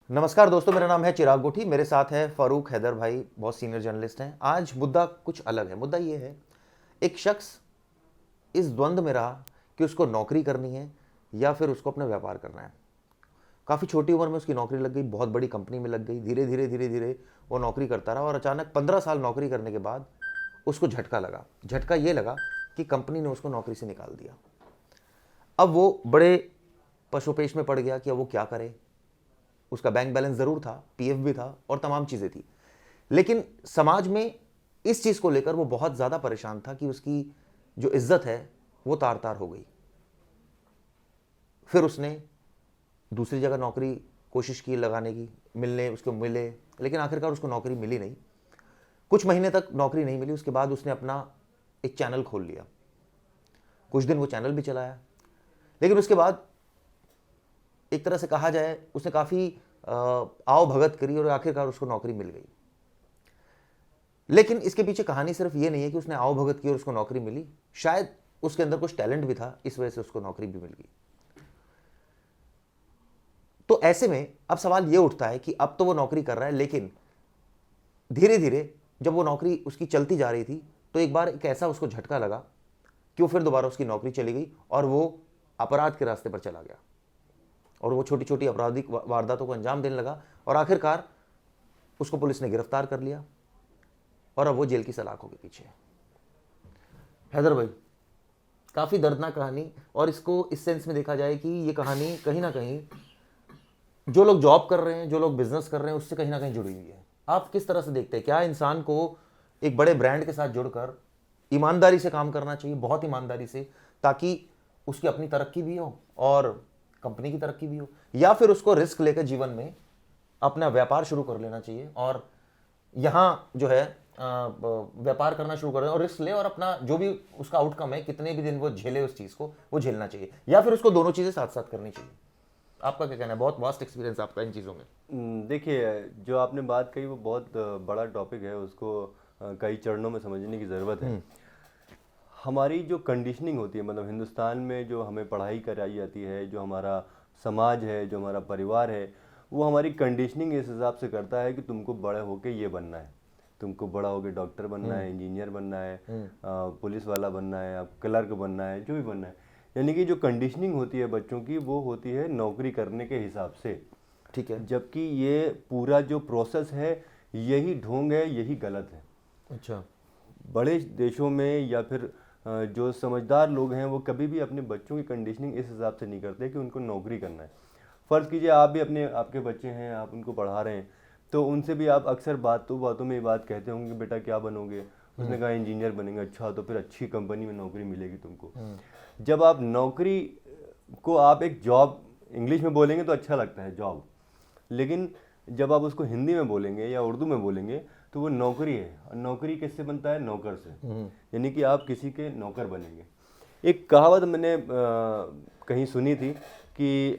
नमस्कार दोस्तों, मेरा नाम है चिराग गोठी। मेरे साथ है फारूक हैदर भाई, बहुत सीनियर जर्नलिस्ट हैं। आज मुद्दा कुछ अलग है। मुद्दा ये है, एक शख्स इस द्वंद्व में रहा कि उसको नौकरी करनी है या फिर उसको अपना व्यापार करना है। काफ़ी छोटी उम्र में उसकी नौकरी लग गई, बहुत बड़ी कंपनी में लग गई। धीरे धीरे धीरे धीरे वो नौकरी करता रहा और अचानक 15 साल नौकरी करने के बाद उसको झटका लगा। झटका ये लगा कि कंपनी ने उसको नौकरी से निकाल दिया। अब वो बड़े पशोपेश में पड़ गया कि अब वो क्या करे। उसका बैंक बैलेंस ज़रूर था, पीएफ भी था और तमाम चीज़ें थी, लेकिन समाज में इस चीज़ को लेकर वो बहुत ज़्यादा परेशान था कि उसकी जो इज्जत है वो तार तार हो गई। फिर उसने दूसरी जगह नौकरी कोशिश की लगाने की, उसको मिले, लेकिन आखिरकार उसको नौकरी मिली नहीं। कुछ महीने तक नौकरी नहीं मिली। उसके बाद उसने अपना एक चैनल खोल लिया। कुछ दिन वो चैनल भी चलाया, लेकिन उसके बाद एक तरह से कहा जाए उसने काफ़ी आओ भगत करी और आखिरकार उसको नौकरी मिल गई। लेकिन इसके पीछे कहानी सिर्फ ये नहीं है कि उसने आओ भगत की और उसको नौकरी मिली। शायद उसके अंदर कुछ टैलेंट भी था, इस वजह से उसको नौकरी भी मिल गई। तो ऐसे में अब सवाल ये उठता है कि अब तो वो नौकरी कर रहा है, लेकिन धीरे धीरे जब वो नौकरी उसकी चलती जा रही थी तो एक बार एक ऐसा उसको झटका लगा कि वो फिर दोबारा उसकी नौकरी चली गई और वो अपराध के रास्ते पर चला गया और वो छोटी छोटी आपराधिक वारदातों को अंजाम देने लगा और आखिरकार उसको पुलिस ने गिरफ्तार कर लिया और अब वो जेल की सलाखों के पीछे है। हैदर भाई, काफ़ी दर्दनाक कहानी, और इसको इस सेंस में देखा जाए कि ये कहानी कहीं ना कहीं जो लोग जॉब कर रहे हैं, जो लोग बिजनेस कर रहे हैं, उससे कहीं ना कहीं जुड़ी हुई है। आप किस तरह से देखते हैं, क्या इंसान को एक बड़े ब्रांड के साथ जुड़कर ईमानदारी से काम करना चाहिए, बहुत ईमानदारी से, ताकि उसकी अपनी तरक्की भी हो और कंपनी की तरक्की भी हो, या फिर उसको रिस्क लेकर जीवन में अपना व्यापार शुरू कर लेना चाहिए और यहाँ जो है व्यापार करना शुरू कर दे और रिस्क ले और अपना जो भी उसका आउटकम है, कितने भी दिन वो झेले उस चीज़ को, वो झेलना चाहिए, या फिर उसको दोनों चीज़ें साथ साथ करनी चाहिए? आपका क्या कहना है? बहुत वास्ट एक्सपीरियंस आपका इन चीज़ों में। देखिए, जो आपने बात कही वो बहुत बड़ा टॉपिक है, उसको कई चरणों में समझने की ज़रूरत है। हमारी जो कंडीशनिंग होती है, मतलब हिंदुस्तान में जो हमें पढ़ाई कराई जाती है, जो हमारा समाज है, जो हमारा परिवार है, वो हमारी कंडीशनिंग इस हिसाब से करता है कि तुमको बड़े होके ये बनना है, तुमको बड़ा होके डॉक्टर बनना है, इंजीनियर बनना है, पुलिस वाला बनना है, अब क्लर्क बनना है, जो भी बनना है। यानी कि जो कंडीशनिंग होती है बच्चों की, वो होती है नौकरी करने के हिसाब से। ठीक है। जबकि ये पूरा जो प्रोसेस है, यही ढोंग है, यही गलत है। अच्छा। बड़े देशों में या फिर जो समझदार लोग हैं, वो कभी भी अपने बच्चों की कंडीशनिंग इस हिसाब से नहीं करते कि उनको नौकरी करना है। फ़र्ज़ कीजिए आप भी आपके बच्चे हैं, आप उनको पढ़ा रहे हैं, तो उनसे भी आप अक्सर बातों में ये बात कहते होंगे, बेटा क्या बनोगे? उसने कहा इंजीनियर बनेंगे। अच्छा, तो फिर अच्छी कंपनी में नौकरी मिलेगी तुमको। जब आप नौकरी को आप एक जॉब इंग्लिश में बोलेंगे तो अच्छा लगता है, जॉब, लेकिन जब आप उसको हिंदी में बोलेंगे या उर्दू में बोलेंगे तो वो नौकरी है। और नौकरी किससे बनता है? नौकर से। यानी कि आप किसी के नौकर बनेंगे। एक कहावत मैंने कहीं सुनी थी कि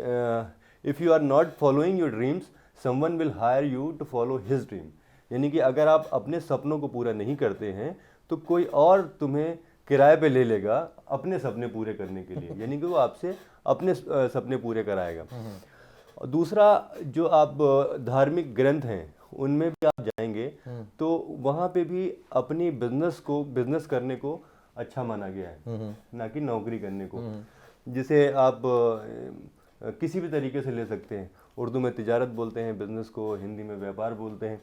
if you are not following your dreams, someone will hire you to follow his dream. यानी कि अगर आप अपने सपनों को पूरा नहीं करते हैं तो कोई और तुम्हें किराए पे ले लेगा अपने सपने पूरे करने के लिए। यानी कि वो आपसे अपने सपने पूरे कराएगा। और दूसरा, जो आप धार्मिक ग्रंथ हैं उनमें भी आप जाएंगे तो वहाँ पे भी अपनी बिजनेस करने को अच्छा माना गया है, ना कि नौकरी करने को। जिसे आप किसी भी तरीके से ले सकते हैं। उर्दू में तिजारत बोलते हैं बिजनेस को, हिंदी में व्यापार बोलते हैं।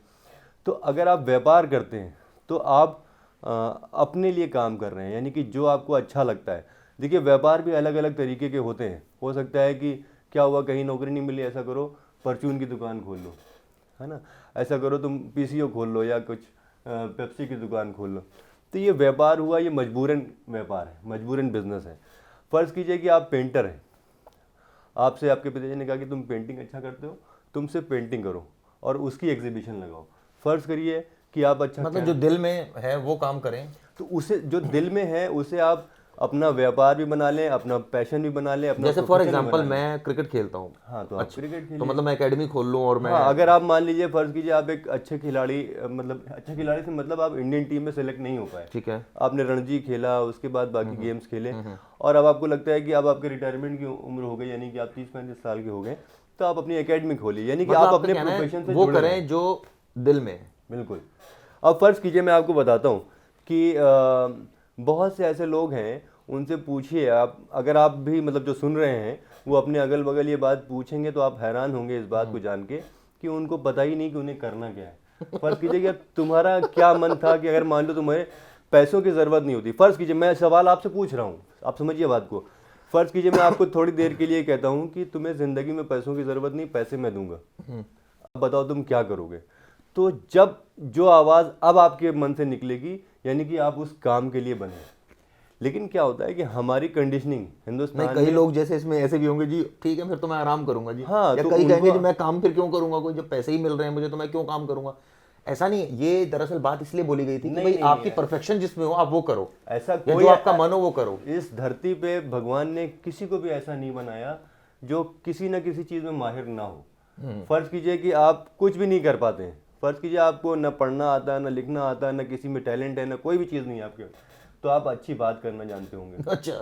तो अगर आप व्यापार करते हैं तो आप अपने लिए काम कर रहे हैं, यानी कि जो आपको अच्छा लगता है। देखिए, व्यापार भी अलग अलग तरीके के होते हैं। हो सकता है कि क्या हुआ, कहीं नौकरी नहीं मिली, ऐसा करो परचून की दुकान खोल लो, है ना, ऐसा करो तुम पीसीओ खोल लो या कुछ पेप्सी की दुकान खोल लो। तो ये व्यापार हुआ, ये मजबूरन व्यापार है, मजबूरन बिजनेस है। फ़र्ज़ कीजिए कि आप पेंटर हैं, आपसे आपके पिताजी ने कहा कि तुम पेंटिंग अच्छा करते हो, तुम सिर्फ पेंटिंग करो और उसकी एग्जीबिशन लगाओ। फ़र्ज़ करिए कि आप अच्छा मतलब जो दिल में है वो काम करें। तो उसे जो दिल में है उसे आप अपना व्यापार भी बना लें, अपना पैशन भी बना लें, अपना जैसे फॉर प्रोफेशन भी एग्जांपल बना लें। मैं क्रिकेट खेलता हूँ। हाँ, तो आप अच्छा, क्रिकेट तो खेलिए। मतलब मैं एकेडमी खोल लूँ और मैं। हाँ, अगर आप मान लीजिए, फ़र्ज़ कीजिए आप एक अच्छे खिलाड़ी, मतलब अच्छे खिलाड़ी से मतलब आप इंडियन टीम में सेलेक्ट नहीं हो पाए। ठीक है। आपने रणजी खेला, उसके बाद बाकी गेम्स खेले, और अब आपको लगता है कि अब आपके रिटायरमेंट की उम्र हो गई, यानी कि आप 30-35 साल के हो गए, तो आप अपनी एकेडमी खोलिए, यानी कि मतलब आप आपका अपने कहना है प्रोफेशन से वो जुड़े रहें। करें जो दिल में है। बिल्कुल। अब फर्ज कीजिए मैं आपको बताता हूँ कि बहुत से ऐसे लोग हैं, उनसे पूछिए आप, अगर आप भी मतलब जो सुन रहे हैं वो अपने अगल बगल ये बात पूछेंगे तो आप हैरान होंगे इस बात को जान के कि उनको पता ही नहीं कि उन्हें करना क्या है। फर्ज कीजिए कि अब तुम्हारा क्या मन था कि अगर मान लो तुम्हें पैसों की ज़रूरत नहीं होती, फ़र्ज़ कीजिए मैं सवाल आपसे पूछ रहा हूँ, आप समझिए बात को। फ़र्ज़ कीजिए मैं आपको थोड़ी देर के लिए कहता हूँ कि तुम्हें ज़िंदगी में पैसों की ज़रूरत नहीं, पैसे मैं दूंगा, अब बताओ तुम क्या करोगे। तो जब जो आवाज़ अब आपके मन से निकलेगी यानी कि आप उस काम के लिए बने। लेकिन क्या होता है कि हमारी कंडीशनिंग नहीं, हिंदुस्तान कई में, लोग जैसे इसमें ऐसे भी होंगे जी, ठीक है फिर तो मैं आराम करूंगा जी, हाँ, या तो कई कहेंगे उनको जी मैं काम फिर क्यों करूंगा, कोई जब पैसे ही मिल रहे हैं मुझे तो मैं क्यों काम करूंगा। ऐसा नहीं है, ये दरअसल बात इसलिए बोली गई थी कि नहीं, भाई नहीं, आपकी नहीं, परफेक्शन जिसमें हो आप वो करो, ऐसा या कोई जो आपका मन हो वो करो। इस धरती पे भगवान ने किसी को भी ऐसा नहीं बनाया जो किसी न किसी चीज़ में माहिर ना हो। फर्ज कीजिए कि आप कुछ भी नहीं कर पाते हैं, फर्ज कीजिए आपको न पढ़ना आता है, न लिखना आता है, न किसी में टैलेंट है, न कोई भी चीज़ नहीं है आपके, तो आप अच्छी बात करना जानते होंगे। अच्छा।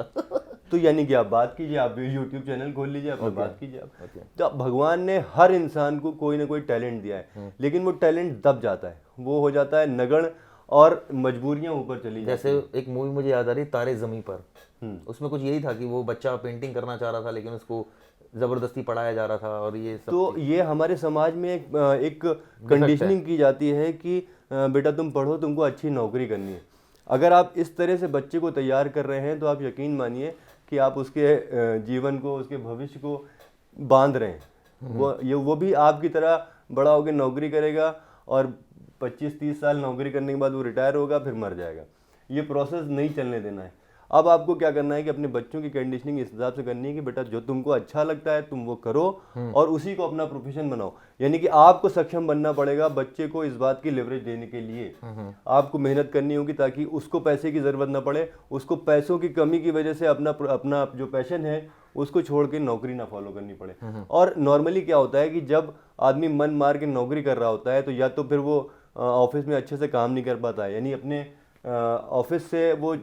तो यानी कि आप बात कीजिए, आप भी यूट्यूब चैनल खोल लीजिए, अपना बात कीजिए आप। तो भगवान ने हर इंसान को कोई ना कोई टैलेंट दिया है, लेकिन वो टैलेंट दब जाता है, वो हो जाता है नगण्य और मजबूरियां ऊपर चली जाती जैसे एक मूवी मुझे याद आ रही, तारे जमी पर, उसमें कुछ यही था कि वो बच्चा पेंटिंग करना चाह रहा था लेकिन उसको जबरदस्ती पढ़ाया जा रहा था और ये सब। तो ये हमारे समाज में एक कंडीशनिंग की जाती है कि बेटा तुम पढ़ो, तुमको अच्छी नौकरी करनी है। अगर आप इस तरह से बच्चे को तैयार कर रहे हैं तो आप यकीन मानिए कि आप उसके जीवन को, उसके भविष्य को बांध रहे हैं। वो भी आपकी तरह बड़ा होकर नौकरी करेगा और 25-30 साल नौकरी करने के बाद वो रिटायर होगा, फिर मर जाएगा। ये प्रोसेस नहीं चलने देना है। अब आपको क्या करना है कि अपने बच्चों की कंडीशनिंग इस हिसाब से करनी है कि बेटा जो तुमको अच्छा लगता है तुम वो करो और उसी को अपना प्रोफेशन बनाओ। यानी कि आपको सक्षम बनना पड़ेगा बच्चे को इस बात की लिवरेज देने के लिए। आपको मेहनत करनी होगी ताकि उसको पैसे की ज़रूरत ना पड़े, उसको पैसों की कमी की वजह से अपना जो पैशन है उसको छोड़ के नौकरी ना फॉलो करनी पड़े। और नॉर्मली क्या होता है कि जब आदमी मन मार के नौकरी कर रहा होता है तो या तो फिर वो ऑफिस में अच्छे से काम नहीं कर पाता है, यानी अपने ऑफिस से वो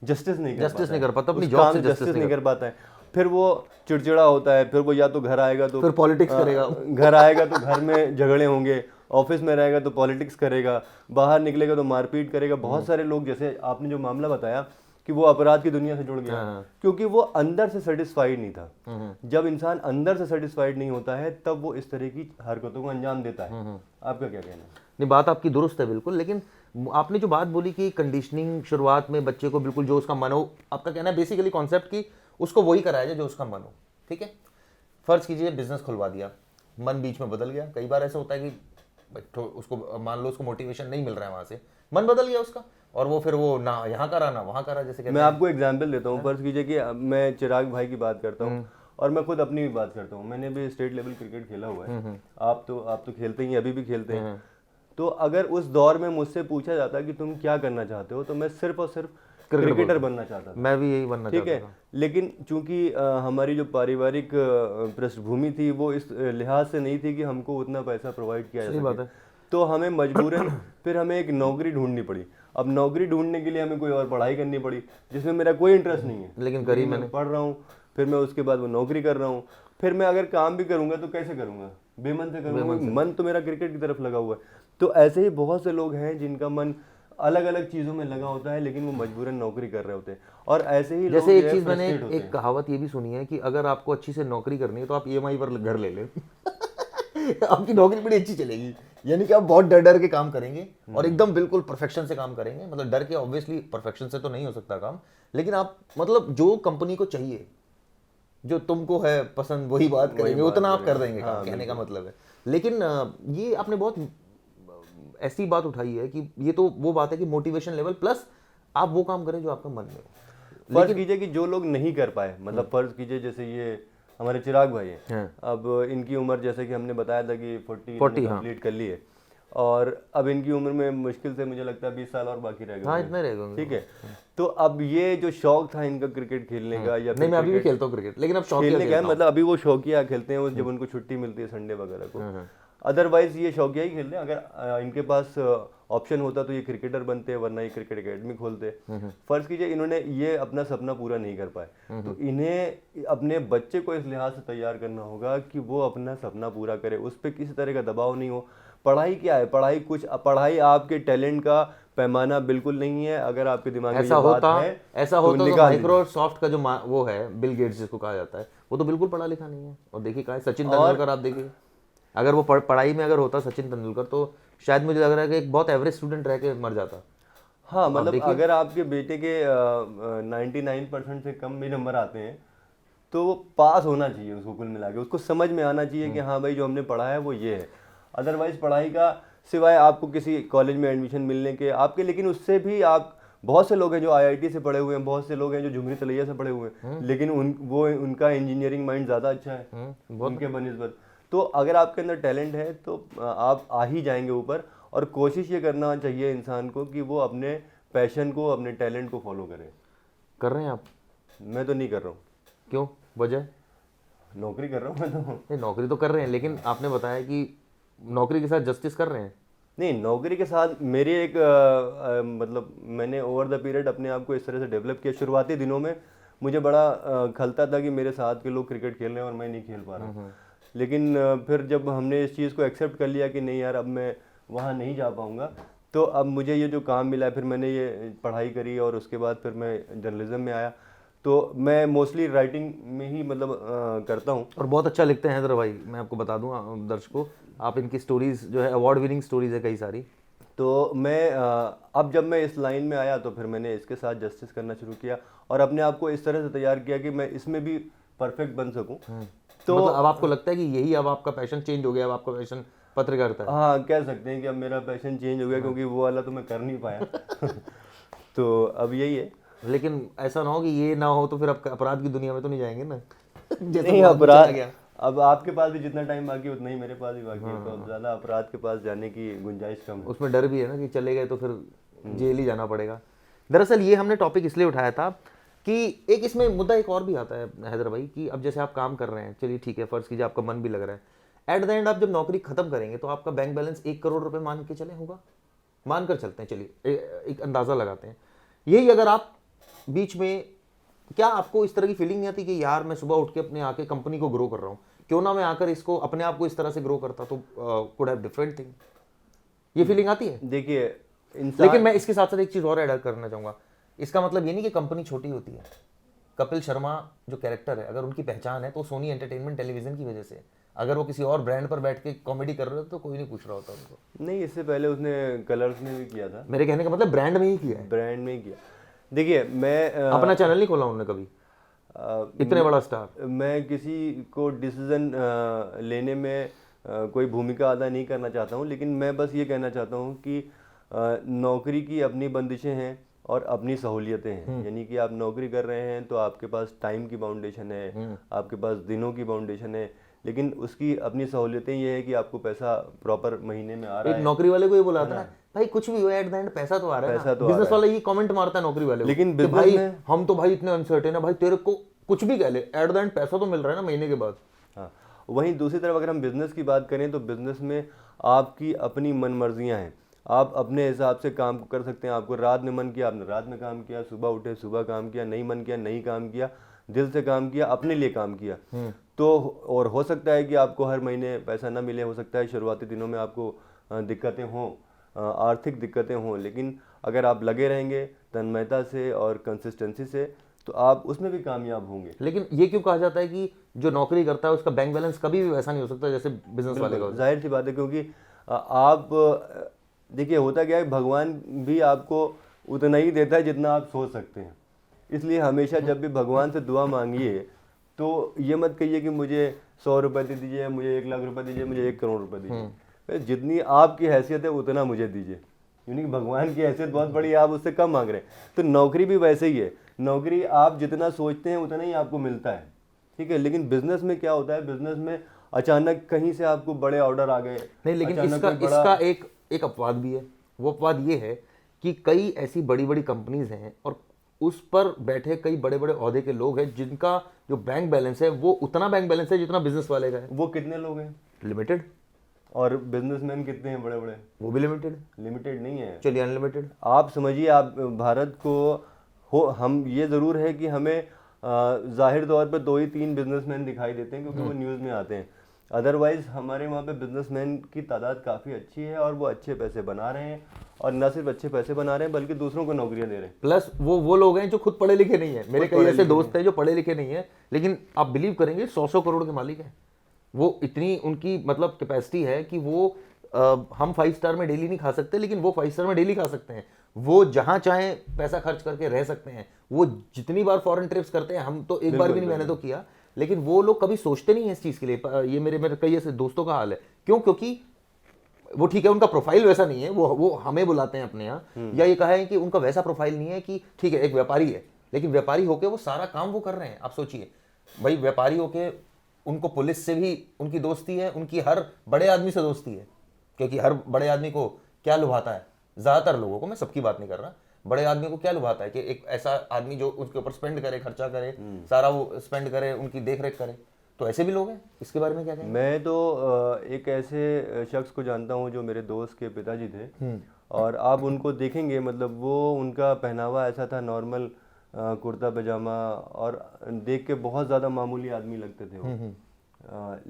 जस्टिस नहीं कर पाता, अपनी जॉब से जस्टिस नहीं कर पाता है। फिर वो चिड़चिड़ा होता है, फिर वो या तो घर आएगा तो फिर पॉलिटिक्स करेगा, घर आएगा तो घर में झगड़े होंगे, ऑफिस में रहेगा तो पॉलिटिक्स करेगा, बाहर निकलेगा तो मारपीट करेगा। बहुत सारे लोग, जैसे आपने जो मामला बताया कि वो अपराध की दुनिया से जुड़ गया, क्योंकि वो अंदर से सेटिस्फाइड नहीं था। जब इंसान अंदर से सेटिस्फाइड नहीं होता है तब वो इस तरह की हरकतों को अंजाम देता है। आपका क्या कहना है? नहीं, बात आपकी दुरुस्त है बिल्कुल, लेकिन आपने जो बात बोली कि कंडीशनिंग शुरुआत में बच्चे को बिल्कुल जो उसका मन हो, आपका कहना है बेसिकली कॉन्सेप्ट कि उसको वही कराया जाए जो उसका मन हो, ठीक है। फर्ज कीजिए बिजनेस खुलवा दिया, मन बीच में बदल गया। कई बार ऐसा होता है कि तो उसको मान लो उसको मोटिवेशन नहीं मिल रहा है वहां से, मन बदल गया उसका और वो फिर वो ना यहाँ करा ना वहाँ करा, जैसे मैं आपको एग्जाम्पल देता हूँ। फर्ज कीजिए कि मैं चिराग भाई की बात करता हूँ और मैं खुद अपनी भी बात करता हूँ। मैंने भी स्टेट लेवल क्रिकेट खेला हुआ है, आप तो खेलते ही, अभी भी खेलते हैं। तो अगर उस दौर में मुझसे पूछा जाता कि तुम क्या करना चाहते हो तो मैं सिर्फ और सिर्फ क्रिकेटर बनना चाहता था। मैं भी यही बनना ठीक है, लेकिन चूंकि हमारी जो पारिवारिक पृष्ठभूमि थी वो इस लिहाज से नहीं थी कि हमको उतना पैसा प्रोवाइड किया जा सके, तो हमें मजबूरन फिर हमें एक नौकरी ढूंढनी पड़ी। अब नौकरी ढूंढने के लिए हमें कोई और पढ़ाई करनी पड़ी जिसमें मेरा कोई इंटरेस्ट नहीं है, लेकिन करी मैं पढ़ रहा हूँ, फिर मैं उसके बाद वो नौकरी कर रहा हूँ। फिर मैं अगर काम भी करूंगा तो कैसे करूंगा, बेमन से करूंगा, मन तो मेरा क्रिकेट की तरफ लगा हुआ है। तो ऐसे ही बहुत से लोग हैं जिनका मन अलग अलग चीजों में लगा होता है लेकिन वो मजबूरन नौकरी कर रहे होते हैं। और ऐसे ही जैसे एक चीज मैंने एक कहावत ये भी सुनी है कि अगर आपको अच्छी से नौकरी करनी है तो आप ईएमआई पर घर ले लें आपकी नौकरी बड़ी अच्छी चलेगी, यानी कि आप बहुत डर डर के काम करेंगे और एकदम बिल्कुल परफेक्शन से काम करेंगे। मतलब डर के ऑब्वियसली परफेक्शन से तो नहीं हो सकता काम, लेकिन आप मतलब जो कंपनी को चाहिए, जो तुमको है पसंद, वही बात करेंगे, उतना आप कर देंगे काम, कहने का मतलब है। लेकिन ये आपने बहुत ऐसी बात उठाई है कि ये तो वो बात है कि मोटिवेशन लेवल प्लस आप वो काम करें जो आपका मन में हो। फर्ज कीजिए कि जो लोग नहीं कर पाए, मतलब फर्ज कीजिए जैसे ये हमारे चिराग भाई हैं, अब इनकी उम्र जैसे कि हमने बताया था कि 40 कंप्लीट कर ली है और अब इनकी उम्र में मुश्किल से मुझे लगता है 20 साल और बाकी रह गए। हाँ, इतने रह गए। ठीक है, तो अब ये जो शौक था इनका क्रिकेट खेलने का, या नहीं मैं अभी भी खेलता हूँ क्रिकेट, लेकिन अब शौक खेलने का मतलब अभी वो शौकिया खेलते हैं जब उनको छुट्टी मिलती है संडे वगैरह को। अदरवाइज ये शौकिया ही खेलते हैं। अगर इनके पास ऑप्शन होता तो ये क्रिकेटर बनते, वरना ये क्रिकेट एकेडमी खोलते। फर्ज कीजिए इन्होंने ये अपना सपना पूरा नहीं कर पाए, तो इन्हें अपने बच्चे को इस लिहाज से तैयार करना होगा कि वो अपना सपना पूरा करे, उस पर किसी तरह का दबाव नहीं हो। पढ़ाई क्या है, पढ़ाई आपके टैलेंट का पैमाना बिल्कुल नहीं है। अगर आपके दिमाग में ये बात है, ऐसा होता तो माइक्रोसॉफ्ट का जो वो है बिल गेट्स जिसको कहा जाता है, वो तो बिल्कुल पढ़ा लिखा नहीं है। और देखिए कहा सचिन तेंदुलकर, आप देखिए अगर वो पढ़ाई में अगर होता सचिन तेंदुलकर, तो शायद मुझे लग रहा है कि एक बहुत एवरेज स्टूडेंट रह के मर जाता। हाँ, मतलब अगर आपके बेटे के 99% से कम भी नंबर आते हैं तो वो पास होना चाहिए, उसको कुल मिला के उसको समझ में आना चाहिए कि हाँ भाई जो हमने पढ़ा है वो ये है। अदरवाइज पढ़ाई का सिवाय आपको किसी कॉलेज में एडमिशन मिलने के आपके, लेकिन उससे भी आप, बहुत से लोग हैं जो आईआईटी से पढ़े हुए हैं, बहुत से लोग हैं जो झुमरी तलैया से पढ़े हुए हैं, लेकिन उनका इंजीनियरिंग माइंड ज़्यादा अच्छा है उनके बनिस्बत। तो अगर आपके अंदर टैलेंट है तो आप आ ही जाएंगे ऊपर। और कोशिश ये करना चाहिए इंसान को कि वो अपने पैशन को, अपने टैलेंट को फॉलो करे। कर रहे हैं आप? मैं तो नहीं कर रहा हूँ। क्यों, वजह? नौकरी कर रहा हूँ मैं तो। नहीं, नौकरी तो कर रहे हैं, लेकिन आपने बताया कि नौकरी के साथ जस्टिस कर रहे हैं। नहीं, नौकरी के साथ मेरी एक मतलब मैंने ओवर द पीरियड अपने आप को इस तरह से डेवलप किया। शुरुआती दिनों में मुझे बड़ा खलता था कि मेरे साथ के लोग क्रिकेट खेल रहे हैं और मैं नहीं खेल पा रहा हूँ। लेकिन फिर जब हमने इस चीज़ को एक्सेप्ट कर लिया कि नहीं यार अब मैं वहाँ नहीं जा पाऊँगा, तो अब मुझे ये जो काम मिला, फिर मैंने ये पढ़ाई करी और उसके बाद फिर मैं जर्नलिज्म में आया। तो मैं मोस्टली राइटिंग में ही मतलब करता हूँ। और बहुत अच्छा लिखते हैं हैदर भाई, मैं आपको बता दूँ दर्शकों, आप इनकी स्टोरीज जो है अवार्ड विनिंग स्टोरीज है कई सारी। तो मैं अब जब मैं इस लाइन में आया तो फिर मैंने इसके साथ जस्टिस करना शुरू किया और अपने आप को इस तरह से तैयार किया कि मैं इसमें भी परफेक्ट बन सकूं। तो मतलब अब आपको लगता है कि यही अब आपका पैशन चेंज हो गया, अब आपका पैशन पत्रकारिता है? हाँ, कह सकते हैं कि अब मेरा पैशन चेंज हो गया, क्योंकि वो वाला तो मैं कर नहीं पाया। तो अब यही है। लेकिन ऐसा ना हो कि ये ना हो तो फिर अब अपराध की दुनिया में तो नहीं जाएंगे ना? नहीं, अपराध अब आपके पास भी जितना टाइम बाकी है उतना ही मेरे पास भी बाकी है, तो अब ज़्यादा अपराध के पास जाने की गुंजाइश कम है। उसमें डर भी है ना कि चले गए तो फिर जेल ही जाना पड़ेगा। दरअसल ये हमने टॉपिक इसलिए उठाया था कि एक इसमें मुद्दा एक और भी आता है हैदर भाई, कि अब जैसे आप काम कर रहे हैं, चलिए ठीक है, फर्ज कीजिए आपका मन भी लग रहा है, एट द एंड आप जब नौकरी खत्म करेंगे तो आपका बैंक बैलेंस 1 करोड़ रुपए मान के चले होगा, मानकर चलते हैं, चलिए एक अंदाजा लगाते हैं। यही अगर आप बीच में, क्या आपको इस तरह की फीलिंग नहीं आती कि यार मैं सुबह उठ के अपने आके कंपनी को ग्रो कर रहा हूँ, क्यों ना मैं आकर इसको अपने आप को इस तरह से ग्रो करता तो कुड हैव डिफरेंट थिंग, ये फीलिंग आती है? देखिए लेकिन मैं इसके साथ साथ एक चीज और ऐड करना चाहूंगा, इसका मतलब ये नहीं कि कंपनी छोटी होती है। कपिल शर्मा जो कैरेक्टर है, अगर उनकी पहचान है तो सोनी एंटरटेनमेंट टेलीविजन की वजह से, अगर वो किसी और ब्रांड पर बैठ के कॉमेडी कर रहे हो तो कोई नहीं पूछ रहा होता उनको। नहीं, इससे पहले उसने कलर्स में भी किया था। मेरे कहने का मतलब ब्रांड में ही किया है, ब्रांड में ही किया। देखिए मैं अपना चैनल नहीं खोला उन्होंने कभी, इतने बड़ा स्टार। मैं किसी को डिसीजन लेने में कोई भूमिका अदा नहीं करना चाहता हूँ, लेकिन मैं बस ये कहना चाहता हूँ कि नौकरी की अपनी बंदिशें हैं और अपनी सहूलियतें हैं। यानी कि आप नौकरी कर रहे हैं तो आपके पास टाइम की बाउंडेशन है, आपके पास दिनों की बाउंडेशन है, लेकिन उसकी अपनी सहूलियतें ये है कि आपको पैसा प्रॉपर महीने में आ रहा है। एक नौकरी वाले को ये बोला था ना, भाई कुछ भी हो एट द एंड पैसा तो आ रहा है, पैसा तो बिजनेस वाला ये कमेंट मारता है नौकरी वाले को, लेकिन कि भाई हम तो भाई इतने अनसर्टेन है, भाई तेरे को कुछ भी कह ले एट द एंड पैसा तो मिल रहा है ना महीने के बाद। हाँ, वहीं दूसरी तरफ अगर हम बिजनेस की बात करें तो बिजनेस में आपकी अपनी मन मर्जियाँ हैं, आप अपने हिसाब से काम कर सकते हैं। आपको रात में मन किया आपने रात में काम किया, सुबह उठे सुबह काम किया, नहीं मन किया नहीं काम किया, दिल से काम किया, अपने लिए काम किया। तो और हो सकता है कि आपको हर महीने पैसा ना मिले, हो सकता है शुरुआती दिनों में आपको दिक्कतें हों, आर्थिक दिक्कतें हों, लेकिन अगर आप लगे रहेंगे तन्मयता से और कंसिस्टेंसी से तो आप उसमें भी कामयाब होंगे। लेकिन ये क्यों कहा जाता है कि जो नौकरी करता है उसका बैंक बैलेंस कभी भी वैसा नहीं हो सकता जैसे बिजनेस वाले का? जाहिर सी बात है, क्योंकि आप देखिए होता क्या है, भगवान भी आपको उतना ही देता है जितना आप सोच सकते हैं। इसलिए हमेशा जब भी भगवान से दुआ मांगिए तो ये मत कहिए कि मुझे 100 रुपये दे दीजिए, मुझे 1 लाख रुपए दीजिए, मुझे 1 करोड़ रुपए दीजिए। जितनी आपकी हैसियत है उतना मुझे दीजिए, यानी कि भगवान की हैसियत बहुत बड़ी है, आप उससे कम मांग रहे हैं। तो नौकरी भी वैसे ही है, नौकरी आप जितना सोचते हैं उतना ही आपको मिलता है, ठीक है। लेकिन बिजनेस में क्या होता है, बिजनेस में अचानक कहीं से आपको बड़े ऑर्डर आ गए। नहीं, लेकिन इसका एक अपवाद भी है। वो अपवाद ये है कि कई ऐसी बड़ी बड़ी कंपनीज हैं और उस पर बैठे कई बड़े बड़े ओहदे के लोग हैं जिनका जो बैंक बैलेंस है वो उतना बैंक बैलेंस है जितना बिजनेस वाले का है। वो कितने लोग हैं? लिमिटेड। और बिजनेसमैन कितने हैं बड़े बड़े, वो भी लिमिटेड, लिमिटेड नहीं है। चलिए अनलिमिटेड। आप समझिए, आप भारत को हो, हम ये ज़रूर है कि हमें जाहिर तौर पर 2 ही 3 बिजनेसमैन दिखाई देते हैं क्योंकि वो न्यूज़ में आते हैं। अदरवाइज हमारे वहाँ पे बिजनेसमैन की तादाद काफ़ी अच्छी है और वो अच्छे पैसे बना रहे हैं, और न सिर्फ अच्छे पैसे बना रहे हैं बल्कि दूसरों को नौकरियां दे रहे हैं। प्लस वो लोग हैं जो खुद पढ़े लिखे नहीं है। मेरे कई ऐसे दोस्त हैं जो पढ़े लिखे नहीं है, लेकिन आप बिलीव करेंगे 100 करोड़ के मालिक हैं। वो इतनी उनकी मतलब कैपेसिटी है कि वो हम 5 स्टार में डेली नहीं खा सकते, लेकिन वो 5 स्टार में डेली खा सकते हैं। वो जहां चाहे पैसा खर्च करके रह सकते हैं। वो जितनी बार फॉरेन ट्रिप्स करते हैं, हम तो एक बार भी नहीं, मैंने तो किया, लेकिन वो लोग कभी सोचते नहीं है इस चीज के लिए। ये मेरे कई ऐसे दोस्तों का हाल है। क्यों? क्योंकि वो ठीक है, उनका प्रोफाइल वैसा नहीं है, वो हमें बुलाते हैं अपने यहाँ, या ये कहा है कि उनका वैसा प्रोफाइल नहीं है कि ठीक है एक व्यापारी है, लेकिन व्यापारी होके वो सारा काम वो कर रहे हैं। आप सोचिए भाई, व्यापारी होके उनको पुलिस से भी उनकी दोस्ती है, उनकी हर बड़े आदमी से दोस्ती है, क्योंकि हर बड़े आदमी को क्या लुभाता है, ज्यादातर लोगों को, मैं सबकी बात नहीं कर रहा, बड़े आदमी को क्या लुभाता है कि एक ऐसा आदमी जो उसके ऊपर स्पेंड करे, खर्चा करे, सारा वो स्पेंड करे, उनकी देख रेख करे। तो ऐसे भी लोग हैं। इसके बारे में क्या कहेंगे? मैं तो एक ऐसे शख्स को जानता हूँ जो मेरे दोस्त के पिताजी थे, और आप उनको देखेंगे, मतलब वो उनका पहनावा ऐसा था नॉर्मल, कुर्ता पजामा, और देख के बहुत ज़्यादा मामूली आदमी लगते थे वो।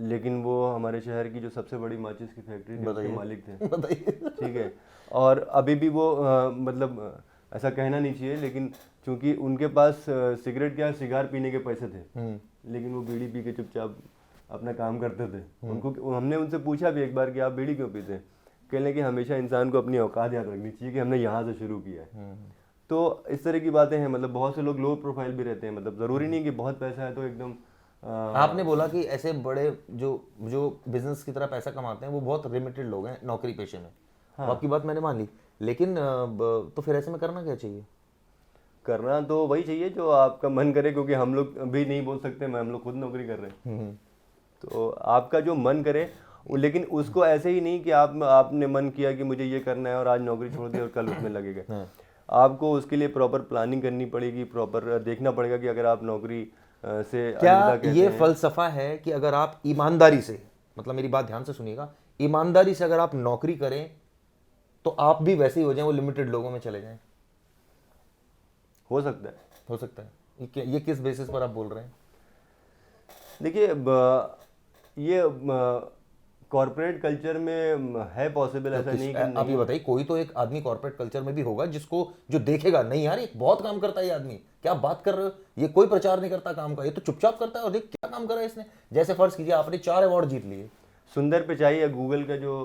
लेकिन वो हमारे शहर की जो सबसे बड़ी माचिस की फैक्ट्री थी उसके मालिक थे। बताइए। ठीक है, और अभी भी वो मतलब ऐसा कहना नहीं चाहिए, लेकिन चूंकि उनके पास सिगरेट क्या सिगार पीने के पैसे थे, लेकिन वो बीड़ी पी के चुपचाप अपना काम करते थे। उनको हमने उनसे पूछा भी एक बार कि आप बीड़ी क्यों पीते हैं, कहने कि हमेशा इंसान को अपनी औकात याद रखनी चाहिए कि हमने यहाँ से शुरू किया है। तो इस तरह की बातें हैं। मतलब बहुत से लोग लो प्रोफाइल भी रहते हैं, मतलब ज़रूरी नहीं कि बहुत पैसा है तो एकदम आपने बोला कि ऐसे बड़े जो जो बिजनेस की तरह पैसा कमाते हैं वो बहुत लिमिटेड लोग हैं नौकरी पेशे में। तो आपकी बात मैंने मान ली, लेकिन तो फिर ऐसे में करना क्या चाहिए? करना तो वही चाहिए जो आपका मन करे, क्योंकि हम लोग भी नहीं बोल सकते, हम लोग खुद नौकरी कर रहे हैं। तो आपका जो मन करे, लेकिन उसको ऐसे ही नहीं कि आपने मन किया कि मुझे ये करना है और आज नौकरी छोड़ दी और कल उसमें लगेगा। आपको उसके लिए प्रॉपर प्लानिंग करनी पड़ेगी, प्रॉपर देखना पड़ेगा कि अगर आप नौकरी से क्या ये फलसफा है कि अगर आप ईमानदारी से, मतलब मेरी बात ध्यान से सुनिएगा, ईमानदारी से अगर आप नौकरी करें तो आप भी वैसे ही हो जाएं, वो लिमिटेड लोगों में चले जाएं? हो सकता है, हो सकता है। ये किस बेसिस पर आप बोल रहे हैं? देखिए, ये कॉर्पोरेट कल्चर में है पॉसिबल, ऐसा नहीं कि आप ये बताइए, कोई तो एक आदमी कॉर्पोरेट कल्चर में भी होगा जिसको जो देखेगा, नहीं यार ये बहुत काम करता है ये आदमी, क्या बात कर रहे हो, ये कोई प्रचार नहीं करता काम का, ये तो चुपचाप करता है, और देख क्या काम करा है इसने। जैसे फर्ज कीजिए आपने 4 अवार्ड जीत लिए। सुंदर पिचाई या गूगल का जो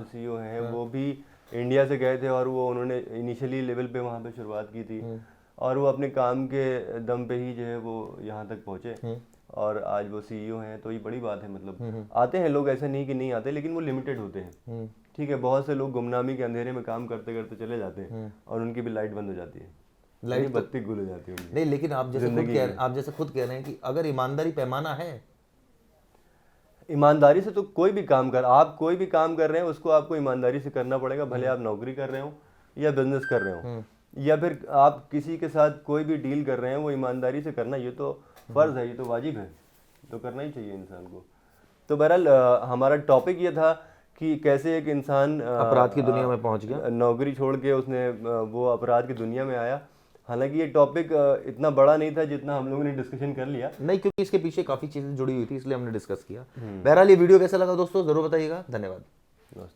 सीईओ है, वो भी इंडिया से गए थे, और वो उन्होंने इनिशियली लेवल पे वहाँ पे शुरुआत की थी, और वो अपने काम के दम पे ही जो है वो यहाँ तक पहुँचे, और आज वो सीईओ हैं। तो ये बड़ी बात है। मतलब आते हैं लोग, ऐसा नहीं कि नहीं आते, लेकिन वो लिमिटेड होते हैं। ठीक है, बहुत से लोग गुमनामी के अंधेरे में काम करते करते चले जाते हैं, और उनकी भी लाइट बंद हो जाती है, लाइट बत्ती गुल हो जाती है उनकी। नहीं, लेकिन आप जैसे खुद कह रहे हैं कि अगर ईमानदारी पैमाना है, ईमानदारी से तो कोई भी काम कर, आप कोई भी काम कर रहे हैं उसको आपको ईमानदारी से करना पड़ेगा, भले आप नौकरी कर रहे हो या बिजनेस कर रहे हो, या फिर आप किसी के साथ कोई भी डील कर रहे हैं, वो ईमानदारी से करना, ये तो फर्ज है, ये तो वाजिब है, तो करना ही चाहिए इंसान को। तो बहरहाल हमारा टॉपिक ये था कि कैसे एक इंसान अपराध की दुनिया में पहुंच गया, नौकरी छोड़ के उसने वो अपराध की दुनिया में आया। हालांकि ये टॉपिक इतना बड़ा नहीं था जितना हम लोगों ने डिस्कशन कर लिया, नहीं, क्योंकि इसके पीछे काफी चीजें जुड़ी हुई थी, इसलिए हमने डिस्कस किया। बहरहाल ये वीडियो कैसा लगा दोस्तों, जरूर बताइएगा। धन्यवाद।